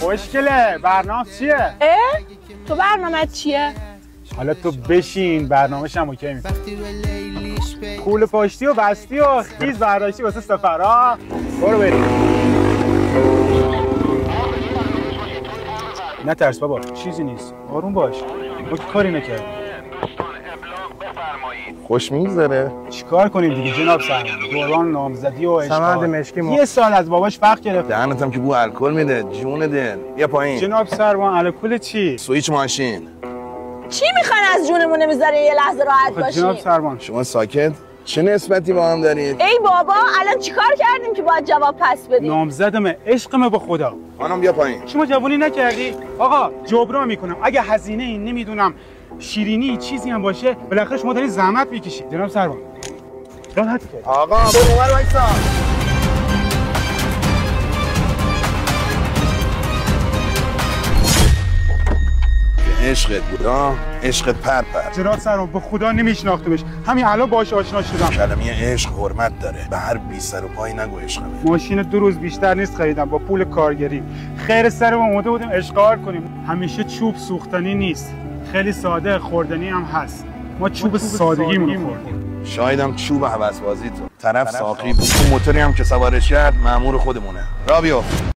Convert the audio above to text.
خوشگله. برنامه چیه؟ تو برنامه چیه؟ حالا تو بشین، برنامه‌ش هم اوکی میشه. کول پاشتی و بستی و خیز برداشتی واسه سفرها. برو بریم. نترس بابا، چیزی نیست. آروم باش. ما کاری نکردیم. خوش میگذره. چیکار کنیم دیگه جناب سرمان؟ دوران نامزدی و اشغال. مشکی یه سال از باباش فقر گرفت. دهنتم که بو الکل میده. جون دل. بیا پایین. جناب سرمان الکل چی؟ سوئیچ ماشین. چی میخوان از جونمون نمیذاره یه لحظه راحت باشیم؟ جناب سرمان شما ساکت. چه نسبتی با هم دارید؟ ای بابا الان چیکار کردیم که باید جواب پس بدیم؟ نامزدمه، عشقمه به خدا. خانم بیا پایین. شما جوونی نکردی؟ آقا جبران میکنم. اگه هزینه این نمیدونم شیرینی چیزی هم باشه بالاخره شما دارید زحمت میکشید. جناب سرمان راحت کرد. آقا برو اونور وایسا. عشقت بود ها؟ عشقت پر. جناب سرمان به خدا نمیشناختمش، همین الان باهاش آشنا شدم. کلمه عشق حرمت داره. به هر بی سر و پای نگو عشقمه. ماشین 2 روز بیشتر نیست خریدم با پول کارگری. خیر سرمون اومده بودیم اشغال کنیم. همیشه چوب سوختنی نیست، خیلی ساده خوردنی هم هست. ما چوب سادگیمون خوردیم. شایدم چوب هوس‌بازی تو. طرف ساقی بود. تو موتوری هم که سوارش کرد مأمور خودمونه. را بیفت.